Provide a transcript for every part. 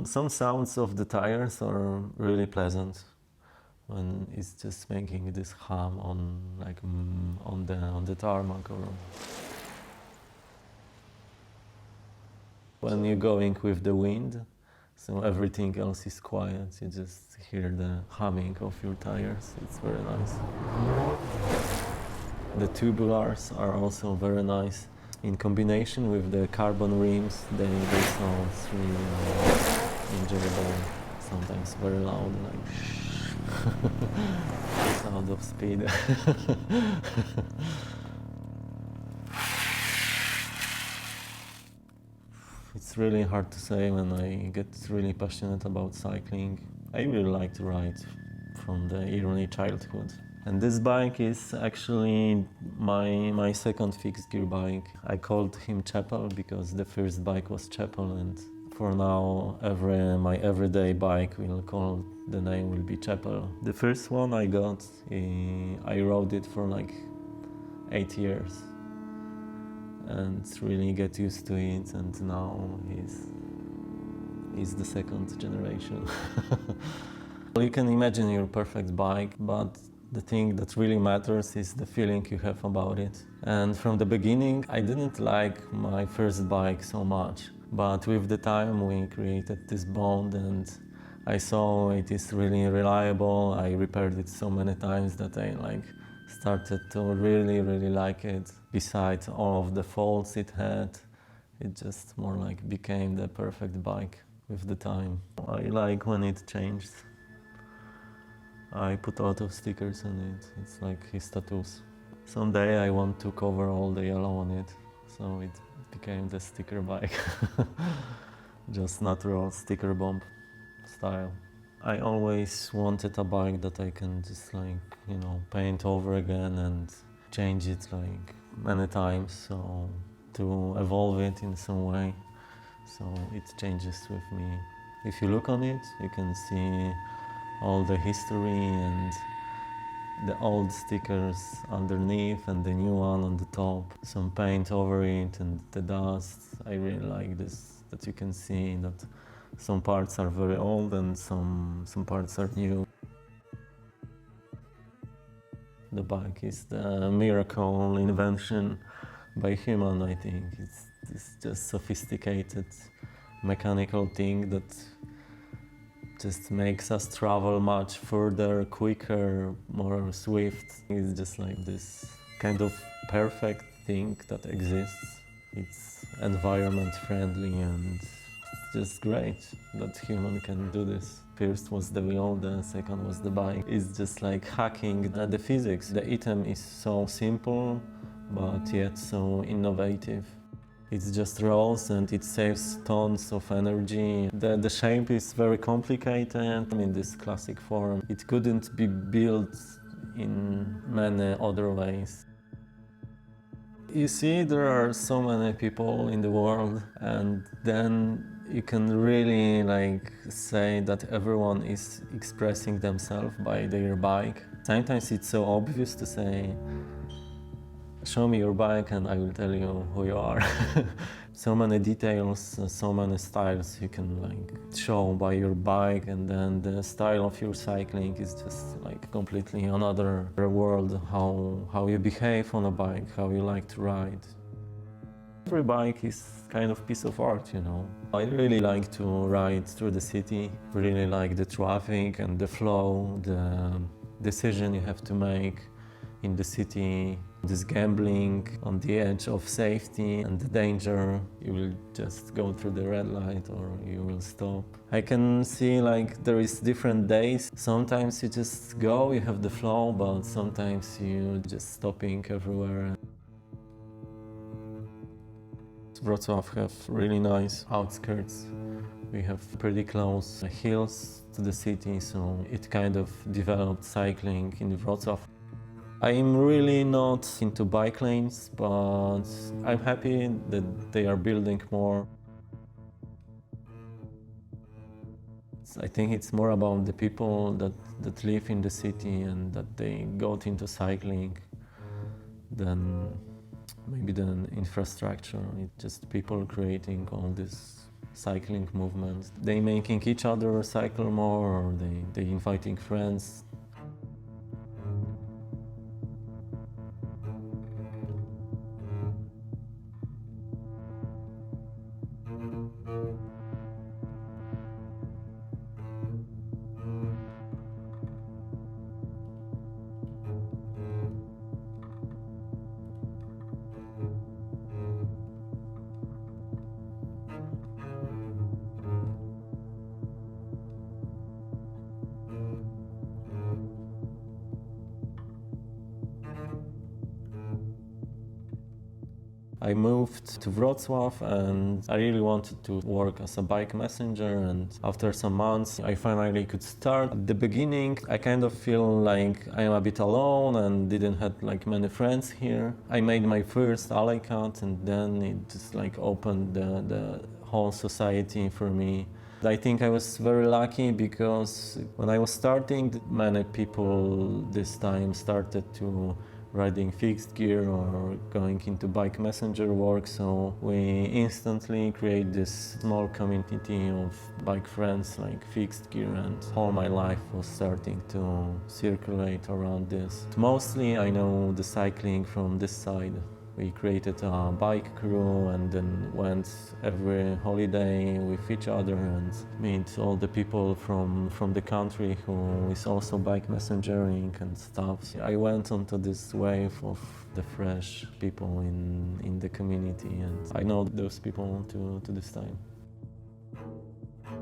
Some sounds of the tires are really pleasant when it's just making this hum on like on the tarmac, or when you're going with the wind, so everything else is quiet. You just hear the humming of your tires. It's very nice. The tubulars are also very nice. In combination with the carbon rims, they sound really enjoyable, sometimes very loud, like the sound of speed. It's really hard to say when I get really passionate about cycling. I really like to ride from the early childhood. And this bike is actually my second fixed gear bike. I called him Chapel because the first bike was Chapel, and for now my everyday bike the name will be Chapel. The first one I got, I rode it for like 8 years and really get used to it, and now he's the second generation. You can imagine your perfect bike, but the thing that really matters is the feeling you have about it. And from the beginning, I didn't like my first bike so much. But with the time, we created this bond, and I saw it is really reliable. I repaired it so many times that I started to really like it. Besides all of the faults it had, it just more like became the perfect bike with the time. I like when it changed. I put a lot of stickers on it. It's like his tattoos. Someday I want to cover all the yellow on it, so it became the sticker bike. Just natural sticker bomb style. I always wanted a bike that I can just paint over again and change it like many times, so to evolve it in some way, so it changes with me. If you look on it, you can see all the history and the old stickers underneath and the new one on the top, some paint over it and the dust. I really like this, that you can see that some parts are very old and some parts are new. The bike is the miracle invention by human, I think. It's just sophisticated mechanical thing that just makes us travel much further, quicker, more swift. It's just like this kind of perfect thing that exists. It's environment friendly and it's just great that human can do this. First was the wheel, the second was the bike. It's just like hacking the physics. The item is so simple, but yet so innovative. It just rolls and it saves tons of energy. The shape is very complicated in this classic form. It couldn't be built in many other ways. You see, there are so many people in the world, and then you can really say that everyone is expressing themselves by their bike. Sometimes it's so obvious to say, show me your bike and I will tell you who you are. So many details, so many styles you can show by your bike, and then the style of your cycling is just completely another world, how you behave on a bike, how you like to ride. Every bike is kind of piece of art, you know. I really like to ride through the city, really like the traffic and the flow, the decision you have to make in the city, this gambling on the edge of safety and the danger. You will just go through the red light or you will stop. I can see there is different days. Sometimes you just go, you have the flow, but sometimes you just stopping everywhere. Wrocław have really nice outskirts. We have pretty close hills to the city, so it kind of developed cycling in Wrocław. I'm really not into bike lanes, but I'm happy that they are building more. I think it's more about the people that live in the city and that they got into cycling than maybe the infrastructure. It's just people creating all these cycling movement. They making each other cycle more, or they inviting friends. I moved to Wroclaw and I really wanted to work as a bike messenger, and after some months I finally could start. At the beginning I kind of feel like I am a bit alone and didn't have like many friends here. I made my first alley account and then it just like opened the whole society for me. I think I was very lucky because when I was starting, many people this time started to riding fixed gear or going into bike messenger work, so we instantly create this small community of bike friends like fixed gear, and all my life was starting to circulate around this. Mostly I know the cycling from this side. We created a bike crew and then went every holiday with each other and meet all the people from the country who is also bike messengering and stuff. I went onto this wave of the fresh people in the community, and I know those people to this time.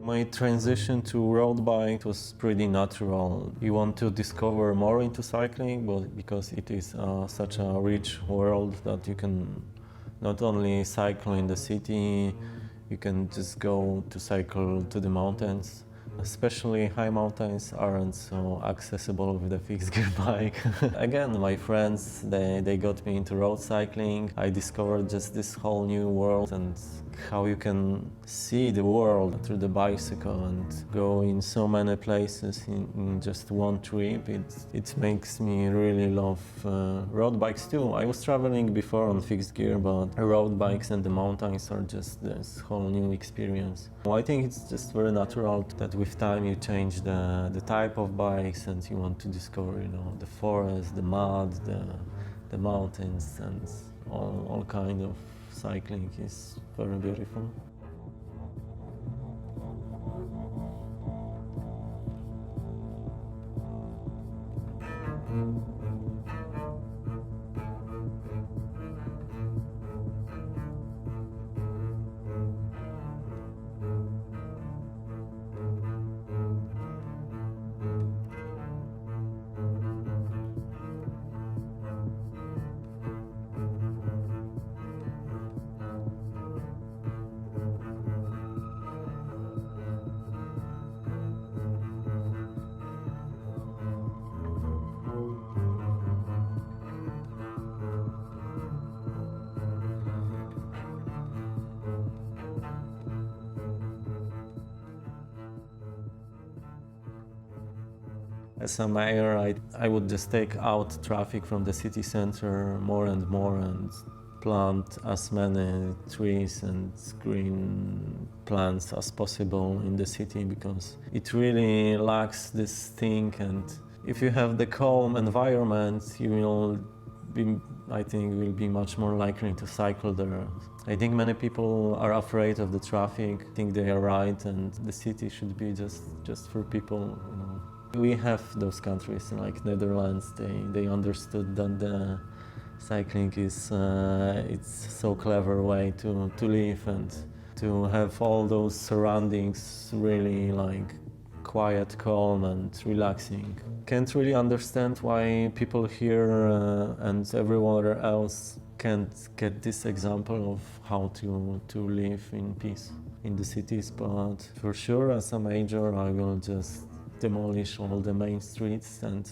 My transition to road bike was pretty natural. You want to discover more into cycling, but because it is such a rich world that you can not only cycle in the city, you can just go to cycle to the mountains. Especially high mountains aren't so accessible with a fixed gear bike. Again, my friends, they got me into road cycling. I discovered just this whole new world and how you can see the world through the bicycle and go in so many places in just one trip. It makes me really love road bikes too. I was traveling before on fixed gear, but road bikes and the mountains are just this whole new experience. I think it's just very natural that with time you change the type of bikes and you want to discover, the forest, the mud, the mountains, and all kind of cycling is very beautiful. As a mayor, I would just take out traffic from the city center more and more and plant as many trees and green plants as possible in the city, because it really lacks this thing, and if you have the calm environment, you will be, I think, will be much more likely to cycle there. I think many people are afraid of the traffic, think they are right, and the city should be just for people, We have those countries like Netherlands, they understood that the cycling is it's so clever way to live and to have all those surroundings really like quiet, calm and relaxing. Can't really understand why people here and everywhere else can't get this example of how to live in peace in the cities, but for sure as a mayor I will just demolish all the main streets and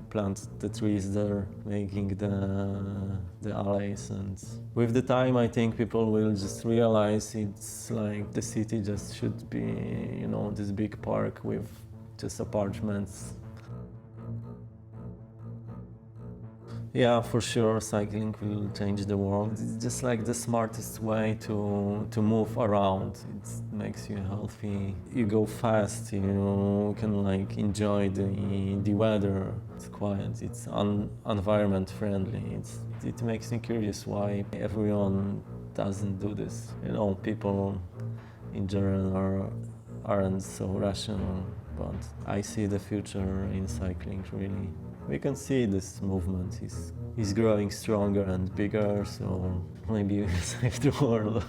plant the trees there, making the alleys. And with the time, I think people will just realize it's like the city just should be, this big park with just apartments. Yeah, for sure, cycling will change the world. It's just like the smartest way to move around. It's makes you healthy. You go fast, you can like enjoy the weather. It's quiet, it's environment friendly. It makes me curious why everyone doesn't do this. You know, people in general aren't so rational, but I see the future in cycling really. We can see this movement is growing stronger and bigger, so maybe we save the world.